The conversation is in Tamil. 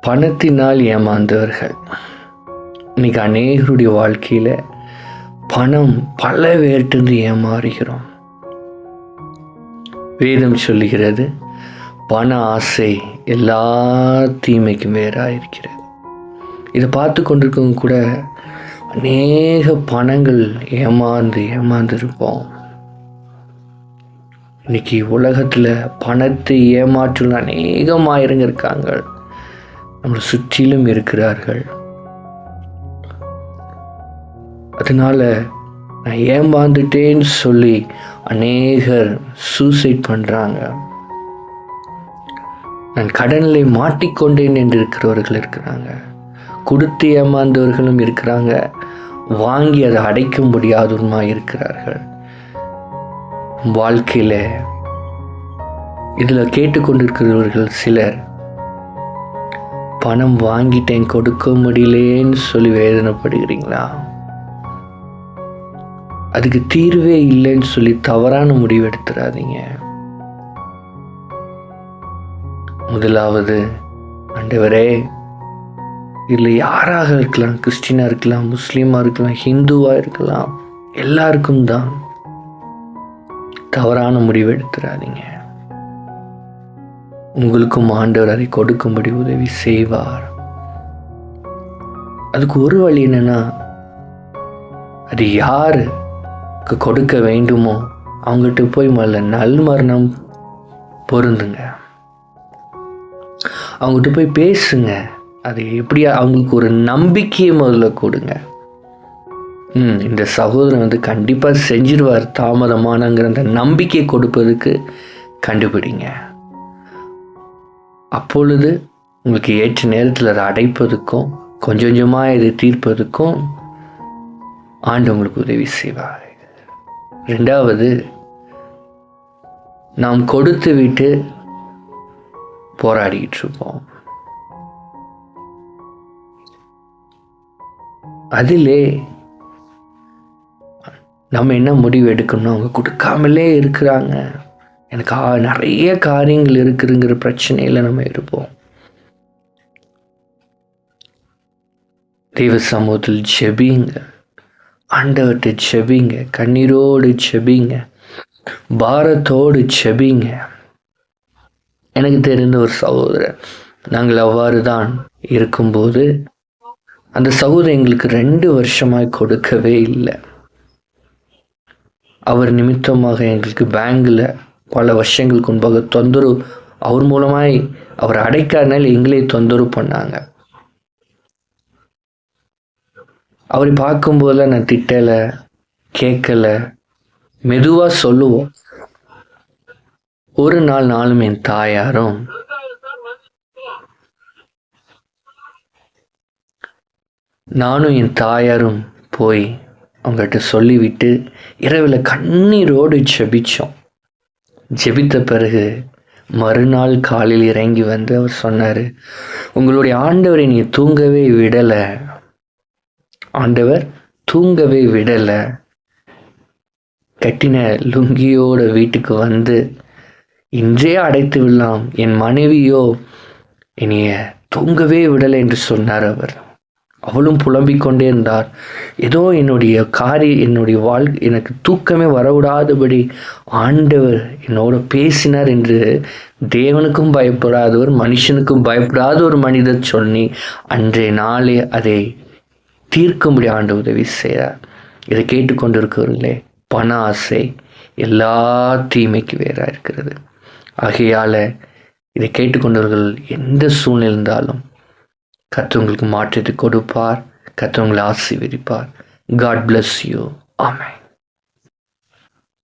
பணத்தினால் ஏமாந்தவர்கள். இன்னைக்கு அநேகருடைய வாழ்க்கையில பணம் பல பேர்கிட்ட ஏமாறுகிறோம். வேதம் சொல்லுகிறது, பண ஆசை எல்லா தீமைக்கும் வேறாயிருக்கிறது. இதை பார்த்து கொண்டிருக்கவங்க கூட அநேக பணங்கள் ஏமாந்து இருப்போம். இன்னைக்கு உலகத்தில் பணத்தை ஏமாற்றும் அநேகமாயிரங்க இருக்காங்க, நம்மளை சுற்றிலும் இருக்கிறார்கள். அதனால நான் ஏமாந்துட்டேன்னு சொல்லி அநேகர் சூசைட் பண்ணுறாங்க. நான் கடனில் மாட்டிக்கொண்டேன் என்று இருக்கிறவர்கள் இருக்கிறாங்க, கொடுத்து ஏமாந்தவர்களும் இருக்கிறாங்க, வாங்கி அதை அடைக்க முடியாதவருமா இருக்கிறார்கள். வாழ்க்கையில் இதில் கேட்டுக்கொண்டிருக்கிறவர்கள் சிலர் பணம் வாங்கிட்டேன் கொடுக்க முடியலேன்னு சொல்லி வேதனைப்படுகிறீங்களா? அதுக்கு தீர்வே இல்லைன்னு சொல்லி தவறான முடிவு எடுத்துடாதீங்க. முதலாவது, ஆண்டவரே, இல்லை யாராக இருக்கலாம், கிறிஸ்டினா இருக்கலாம், முஸ்லீமா இருக்கலாம், ஹிந்துவா இருக்கலாம், எல்லாருக்கும் தான். தவறான முடிவு எடுத்துடாதீங்க. உங்களுக்கும் ஆண்டவர் அதை கொடுக்கும்படி உதவி செய்வார். அதுக்கு ஒரு வழி என்னன்னா, அது யாருக்கு கொடுக்க வேண்டுமோ அவங்ககிட்ட போய் முதல்ல நல்மரணம் பொருந்துங்க. அவங்ககிட்ட போய் பேசுங்க. அது எப்படியா அவங்களுக்கு ஒரு நம்பிக்கையை முதல்ல கொடுங்க. இந்த சகோதரன் கண்டிப்பாக செஞ்சிருவார், தாமதமானங்கிற அந்த நம்பிக்கை கொடுப்பதுக்கு கண்டுபிடிங்க. அப்பொழுது உங்களுக்கு ஏற்ற நேரத்தில் அதை அடைப்பதுக்கும் கொஞ்சம் கொஞ்சமாக இதை தீர்ப்பதுக்கும் ஆண்டு உங்களுக்கு உதவி செய்வார். ரெண்டாவது, நாம் கொடுத்து விட்டு போராடிக்கிட்டு இருப்போம். அதிலே நம்ம என்ன முடிவு எடுக்கணும்? அவங்க கொடுக்காமலே இருக்கிறாங்க, எனக்கு நிறைய காரியங்கள் இருக்குதுங்கிற பிரச்சனையில நம்ம இருப்போம். தெய்வ சமூகத்தில் ஜெபிங்க, ஆண்டவர்கிட்ட ஜெபிங்க, கண்ணீரோடு ஜெபிங்க, பாரத்தோடு ஜெபிங்க. எனக்கு தெரிந்த ஒரு சகோதரர், நாங்கள் அவ்வாறு தான் இருக்கும்போது அந்த சகோதரர் எங்களுக்கு 2 வருஷமாய் கொடுக்கவே இல்லை. அவர் நிமித்தமாக எங்களுக்கு பேங்கில் பல வருஷங்களுக்கு முன்பாக தொந்தரவு, அவர் மூலமாய் அவர் அடைக்காதனால எங்களே தொந்தரவு பண்ணாங்க. அவரை பார்க்கும்போதெல்லாம் நான் திட்டலை, கேட்கலை, மெதுவாக சொல்லுவோம். ஒரு நாள் நாளும் என் தாயாரும் நானும் என் தாயாரும் போய் அவங்ககிட்ட சொல்லிவிட்டு இரவில் கண்ணீரோடு ஜெபிச்சோம். ஜெபித்த பிறகு மறுநாள் காலையில் இறங்கி வந்து அவர் சொன்னார், உங்களுடைய ஆண்டவரை நீ தூங்கவே விடலை, ஆண்டவர் தூங்கவே விடலை, கட்டின லுங்கியோட வீட்டுக்கு வந்து இன்றே அடைத்து விடலாம், என் மனைவியோ என்னைய தூங்கவே விடலை என்று சொன்னார் அவர். அவளும் புலம்பிக் கொண்டே இருந்தார். ஏதோ என்னுடைய வாழ்க்கை எனக்கு தூக்கமே வரவிடாதபடி ஆண்டவர் என்னோட பேசினார் என்று தேவனுக்கும் பயப்படாதவர், மனுஷனுக்கும் பயப்படாத ஒரு மனிதர் சொல்லி அன்றைய நாளே அதை தீர்க்கும்படி ஆண்டு உதவி செய்கிறார். இதை கேட்டுக்கொண்டிருக்கிறவர்களே, பண ஆசை எல்லா தீமைக்கு வேறாக இருக்கிறது. ஆகையால் இதை கேட்டுக்கொண்டவர்கள் எந்த சூழ்நிலை இருந்தாலும் கர்த்தர் உங்களுக்கு மாற்றத்தை கொடுப்பார், கர்த்தர் உங்களை ஆசீர்வதிப்பார். God bless you. Amen.